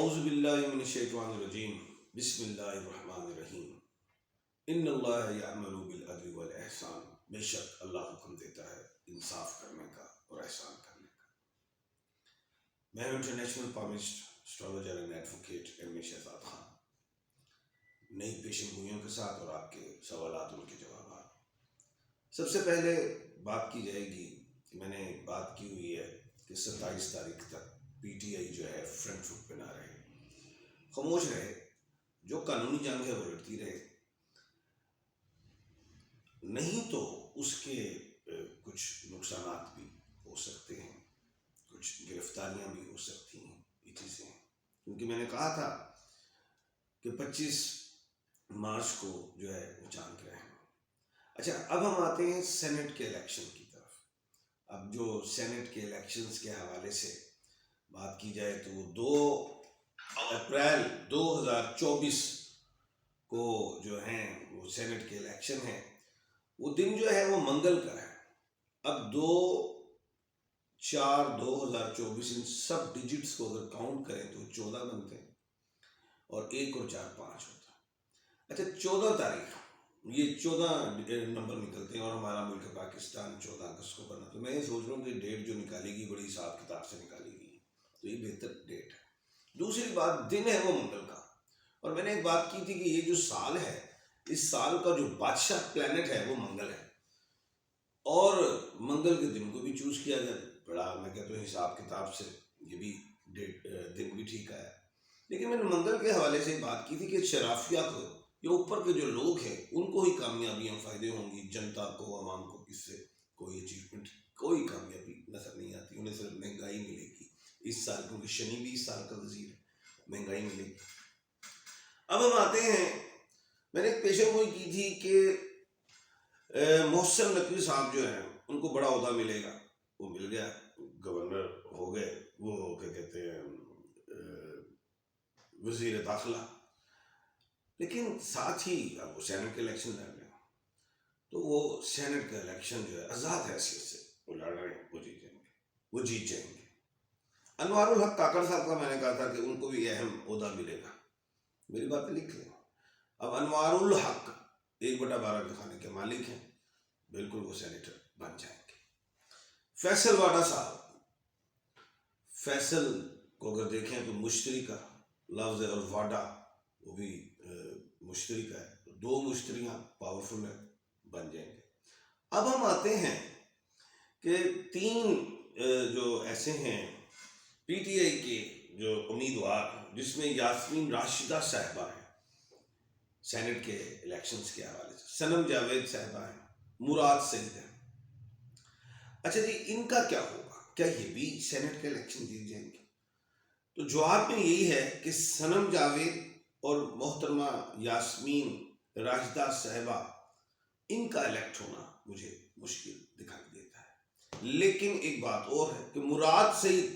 اعوذ باللہ من الشیطان الرجیم بسم اللہ الرحمن الرحیم ان اللہ یأمر بالعدل والاحسان، بے شک اللہ حکم دیتا ہے انصاف کرنے کا اور احسان کرنے کا۔ میں international palmist astrologer and advocate M Shahzad Khan نئی پیشن گوئیوں کے ساتھ اور آپ کے سوالات ان کے جوابات۔ سب سے پہلے بات کی جائے گی کہ میں نے بات کی ہوئی ہے کہ 27 تاریخ تک پی ٹی آئی جو ہے فرنٹ فٹ پہ نہ رہے، خاموش رہے، جو قانونی جنگ ہے وہ لڑتی رہے، نہیں تو اس کے کچھ نقصانات بھی ہو سکتے ہیں، کچھ گرفتاریاں بھی ہو سکتی ہیں، یہ چیزیں ہیں۔ کیونکہ میں نے کہا تھا کہ 25 مارچ کو جو ہے وہ چاند کے رہیں۔ اچھا، اب ہم آتے ہیں سینٹ کے الیکشن کی طرف۔ اب جو سینٹ کے الیکشنز کے حوالے سے بات کی جائے تو وہ 2 اپریل 2024 کو جو ہیں وہ سینٹ کے الیکشن ہیں، وہ دن جو ہے وہ منگل کا ہے۔ اب 2/4/2024 ان سب ڈیجٹس کو اگر کاؤنٹ کریں تو 14 بنتے ہیں، اور 1 اور 4 5 ہوتا ہے۔ اچھا، 14 تاریخ یہ 14 نمبر نکلتے ہیں اور ہمارا ملک پاکستان 14 اگست کو بنا، تو میں یہ سوچ رہا ہوں کہ ڈیٹ جو نکالے گی بڑی حساب کتاب سے نکالی گئی، تو یہ بہتر ڈیٹ ہے۔ دوسری بات، دن ہے وہ منگل کا، اور میں نے ایک بات کی تھی کہ یہ جو سال ہے، اس سال کا جو بادشاہ پلانٹ ہے وہ منگل ہے، اور منگل کے دن کو بھی چوز کیا گیا، بڑا میں کہتا ہوں حساب کتاب سے یہ بھی دن بھی ٹھیک ہے۔ لیکن میں نے منگل کے حوالے سے بات کی تھی کہ شرافیہ کو یا اوپر کے جو لوگ ہیں ان کو ہی کامیابیاں فائدے ہوں گی، جنتا کو، عوام کو کس سے کوئی اچیومنٹ، کوئی کامیابی نظر نہیں آتی، انہیں صرف مہنگائی ملے گی اس سال، کیونکہ شنی بھی اس سال کا وزیر ہے، مہنگائی ملے گی۔ اب ہم آتے ہیں، میں نے ایک پیشن گوئی کی تھی کہ محسن نقوی صاحب جو ہیں ان کو بڑا عہدہ ملے گا، وہ مل گیا، گورنر ہو گئے، وہ کیا کہتے ہیں وزیر داخلہ، لیکن ساتھ ہی اب وہ سینٹ کے الیکشن لڑ رہے ہیں، تو وہ سینٹ کا الیکشن جو ہے آزاد حیثیت سے وہ لڑ رہے ہیں، وہ جیت جائیں گے۔ انوار الحق کاکڑ صاحب کا میں نے کہا تھا کہ ان کو بھی اہم عہدہ ملے گا، میری باتیں لکھ لیں۔ اب انوار الحق 1/12 کے خانے کے مالک ہیں، بالکل وہ سینیٹر بن جائیں گے۔ فیصل واڈا صاحب، فیصل کو اگر دیکھیں تو مشتری کا لفظ ہے، اور واڈا وہ بھی مشتری کا ہے، 2 مشتریاں پاورفل ہیں، بن جائیں گے۔ اب ہم آتے ہیں کہ 3 جو ایسے ہیں پی ٹی آئی کے جو امیدوار، جس میں یاسمین راشدہ صاحبہ ہیں سینٹ کے الیکشنز کے حوالے سے، صنم جاوید صاحبہ ہیں، مراد سعید ہیں۔ اچھا جی، ان کا کیا ہوگا؟ کیا یہ بھی سینٹ کے الیکشن جیت جائیں گے؟ تو جواب میں یہی ہے کہ صنم جاوید اور محترمہ یاسمین راشدہ صاحبہ، ان کا الیکٹ ہونا مجھے مشکل دکھائی دیتا ہے۔ لیکن ایک بات اور ہے کہ مراد سعید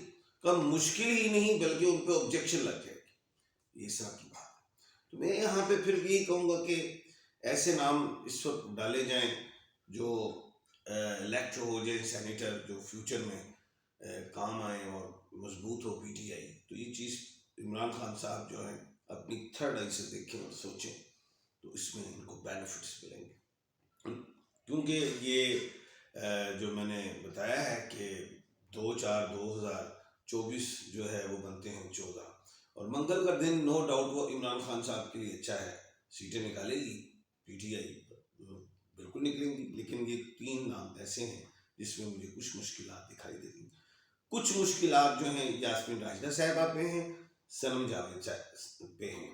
کا مشکل ہی نہیں بلکہ ان پہ آبجیکشن لگ جائے گی، یہ سب کی بات ہے۔ تو میں یہاں پہ پھر بھی یہی کہوں گا کہ ایسے نام اس وقت ڈالے جائیں جو الیکٹ ہو جائیں سینیٹر، جو فیوچر میں کام آئیں اور مضبوط ہو پی ٹی آئی، تو یہ چیز عمران خان صاحب جو ہیں اپنی 3rd آئی سے دیکھیں اور سوچیں، تو اس میں ان کو بینیفٹس ملیں گے۔ کیونکہ یہ جو میں نے بتایا ہے کہ 2/4/2024 جو ہے وہ بنتے ہیں 14، اور منگل کا دن نو ڈاؤٹ وہ عمران خان صاحب کے لیے اچھا ہے، سیٹیں نکالے گی پی ٹی آئی، بالکل نکلیں گی۔ لیکن یہ 3 نام ایسے ہیں جس میں مجھے کچھ مشکلات دکھائی دیتی ہیں۔ کچھ مشکلات جو ہیں یاسمین راشدہ صاحبہ پہ ہیں، صنم جاوید پہ ہیں،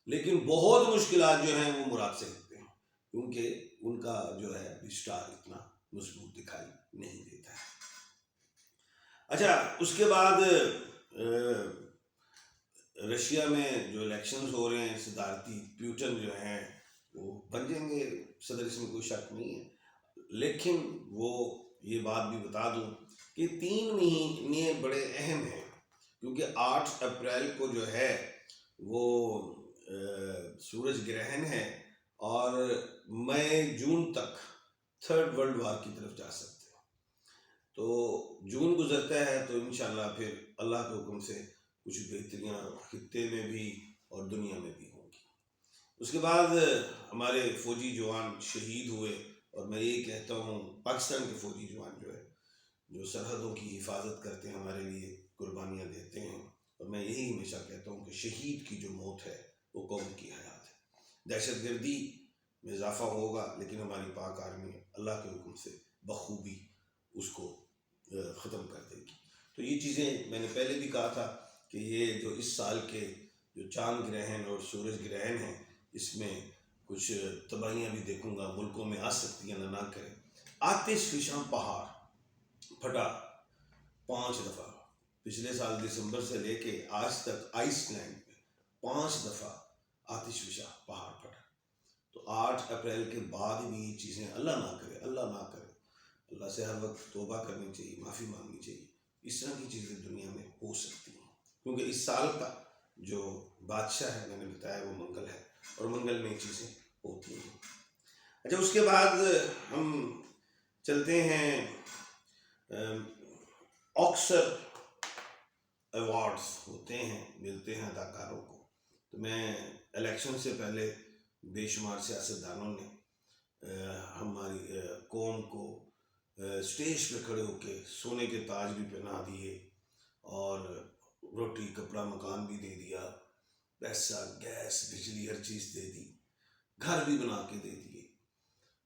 لیکن بہت مشکلات جو ہیں وہ مراد سعید پہ ہیں، کیونکہ ان کا جو ہے اسٹار اتنا مضبوط دکھائی نہیں دیتا ہے۔ اچھا، اس کے بعد رشیا میں جو الیکشنز ہو رہے ہیں صدارتی، پیوٹن جو ہیں وہ بن جائیں گے صدر، اس میں کوئی شک نہیں ہے۔ لیکن وہ یہ بات بھی بتا دوں کہ 3 مہینے بڑے اہم ہیں، کیونکہ 8 اپریل کو جو ہے وہ سورج گرہن ہے، اور مئی جون تک 3rd ورلڈ وار کی طرف جا سکتے ہیں۔ تو جون گزرتا ہے تو انشاءاللہ پھر اللہ کے حکم سے کچھ بہتریاں خطے میں بھی اور دنیا میں بھی ہوں گی۔ اس کے بعد ہمارے فوجی جوان شہید ہوئے، اور میں یہ کہتا ہوں پاکستان کے فوجی جوان جو سرحدوں کی حفاظت کرتے ہیں، ہمارے لیے قربانیاں دیتے ہیں، اور میں یہی ہمیشہ کہتا ہوں کہ شہید کی جو موت ہے وہ قوم کی حیات ہے۔ دہشت گردی میں اضافہ ہوگا، لیکن ہماری پاک آرمی اللہ کے حکم سے بخوبی اس کو ختم کر دے گی۔ تو یہ چیزیں میں نے پہلے بھی کہا تھا کہ یہ جو اس سال کے جو چاند گرہن اور سورج گرہن ہیں، اس میں کچھ تباہیاں بھی دیکھوں گا، ملکوں میں آ سکتی ہیں، نہ کریں۔ آتش فشاں پہاڑ پھٹا 5 دفعہ، پچھلے سال دسمبر سے لے کے آج تک آئس لینڈ میں 5 دفعہ آتش فشاں پہاڑ پھٹا۔ تو 8 اپریل کے بعد بھی یہ چیزیں اللہ نہ کرے، اللہ نہ کرے، اللہ سے ہر وقت توبہ کرنی چاہیے، معافی مانگنی چاہیے۔ اس طرح کی چیزیں دنیا میں ہو سکتی ہیں، کیونکہ اس سال کا جو بادشاہ ہے، میں نے بتایا، وہ منگل ہے، اور منگل میں یہ چیزیں ہوتی ہیں۔ اچھا، اس کے بعد ہم چلتے ہیں آکسر ایوارڈز ہوتے ہیں، ملتے ہیں اداکاروں کو۔ تو میں الیکشن سے پہلے بے شمار سیاستدانوں نے ہماری قوم کو اسٹیج پہ کھڑے ہو کے سونے کے تاج بھی پہنا دیے، اور روٹی کپڑا مکان بھی دے دیا، پیسہ گیس بجلی ہر چیز دے دی، گھر بھی بنا کے دے دیے۔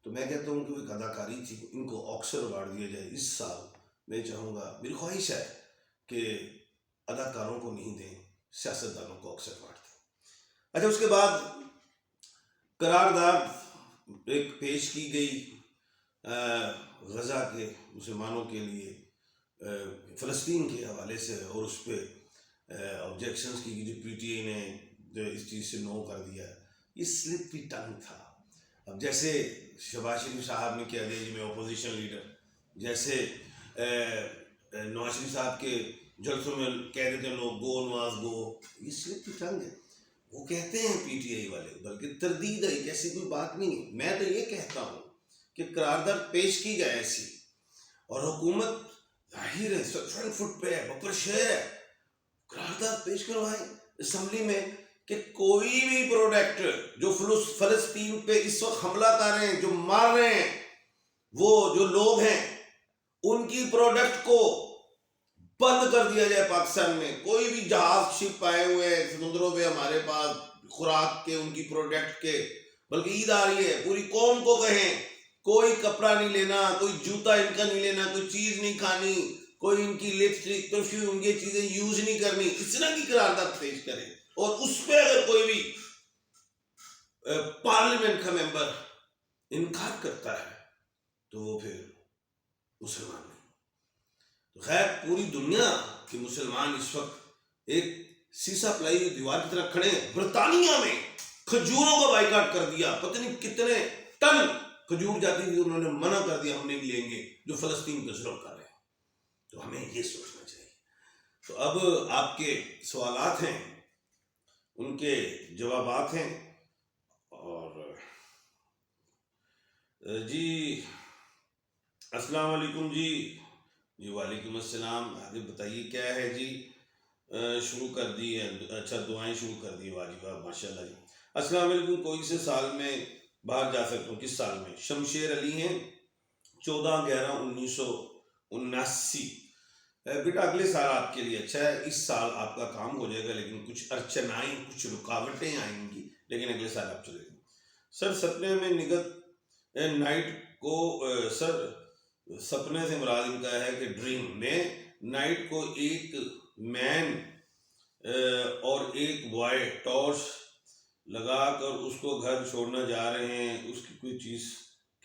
تو میں کہتا ہوں کہ وہ ایک اداکاری تھی، ان کو آکسر ایوارڈ دیا جائے اس سال۔ میں چاہوں گا، میری خواہش ہے کہ اداکاروں کو نہیں دیں، سیاستدانوں کو آکسر ایوارڈ دیں۔ اچھا، اس کے بعد قرارداد ایک پیش کی گئی غزہ کے مسلمانوں کے لیے، فلسطین کے حوالے سے، اور اس پہ آبجیکشنز کی، جو پی ٹی آئی نے جو اس چیز سے نو کر دیا۔ یہ سلپی ٹنگ تھا۔ اب جیسے شہباز شریف صاحب نے کہہ دیا جی میں اپوزیشن لیڈر، جیسے نواز شریف صاحب کے جلسوں میں کہہ دیتے ہیں لوگ گو نواز گو، یہ سلپی ٹنگ ہے۔ وہ کہتے ہیں پی ٹی آئی والے، بلکہ تردید ہے، ایسی کوئی بات نہیں ہے۔ میں تو یہ کہتا ہوں کہ قرارداد پیش کی جائے ایسی، اور حکومت ظاہر ہے فرنٹ فٹ پہ ہے، بپر شہر ہے، قرارداد پیش کروائیں اسمبلی میں کہ کوئی بھی پروڈکٹ جو فلسطین پہ اس وقت حملہ کر رہے ہیں، جو مار رہے ہیں، وہ جو لوگ ہیں، ان کی پروڈکٹ کو بند کر دیا جائے پاکستان میں۔ کوئی بھی جہاز شپ آئے ہوئے ہیں سمندروں پہ ہمارے پاس خوراک کے، ان کی پروڈکٹ کے، بلکہ عید آ رہی ہے، پوری قوم کو کہیں کوئی کپڑا نہیں لینا، کوئی جوتا ان کا نہیں لینا، کوئی چیز نہیں کھانی، کوئی ان کی لپسٹک پرفیوم یہ چیزیں یوز نہیں کرنی، اس طرح کی قرارداد پیش کریں۔ اور اس پہ اگر کوئی بھی پارلیمنٹ کا ممبر انکار کرتا ہے تو وہ پھر مسلمان نہیں۔ تو خیر، پوری دنیا کے مسلمان اس وقت ایک سیسا پلائی ہوئی دیوار کی طرح کھڑے ہیں۔ برطانیہ میں کھجوروں کا بائیکاٹ کر دیا، پتہ نہیں کتنے ٹن کھجور جاتی تھی، انہوں نے منع کر دیا، ہم نہیں لیں گے جو فلسطین کا ظلم کر رہے ہیں۔ تو ہمیں یہ سوچنا چاہیے۔ تو اب آپ کے سوالات ہیں، ان کے جوابات ہیں، اور جی السلام علیکم جی وعلیکم السلام، آگے بتائیے کیا ہے جی؟ شروع کر دی ہے، اچھا دعائیں شروع کر دی، واجب ماشاء اللہ جی۔ السلام علیکم، کوئی سے سال میں باہر جا سکتا ہوں؟ کس سال میں؟ شمشیر علی ہیں، 14/11/1979۔ بیٹا اگلے سال آپ کے لیے اچھا ہے، اس سال آپ کا کام ہو جائے گا، لیکن کچھ ارچنائیں، کچھ رکاوٹیں آئیں گی، لیکن اگلے سال آپ چلے گا۔ سر سپنے میں نگت نائٹ کو، سر سپنے سے مراد ان کا ہے کہ ڈریم میں نائٹ کو ایک مین اور ایک بوائے ٹارچ لگا کر اس کو گھر چھوڑنا جا رہے ہیں، اس کی کوئی چیز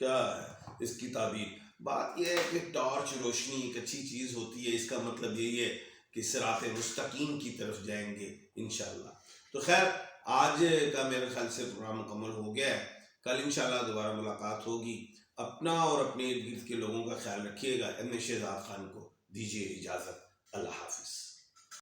کیا ہے اس کی تعبیر؟ بات یہ ہے کہ ٹارچ روشنی ایک اچھی چیز ہوتی ہے، اس کا مطلب یہی ہے کہ صراط مستقیم کی طرف جائیں گے انشاءاللہ۔ تو خیر، آج کا میرے خیال سے پروگرام مکمل ہو گیا ہے، کل انشاءاللہ دوبارہ ملاقات ہوگی۔ اپنا اور اپنے ارد گرد کے لوگوں کا خیال رکھیے گا۔ ایم اے شہزاد خان کو دیجیے اجازت، اللہ حافظ۔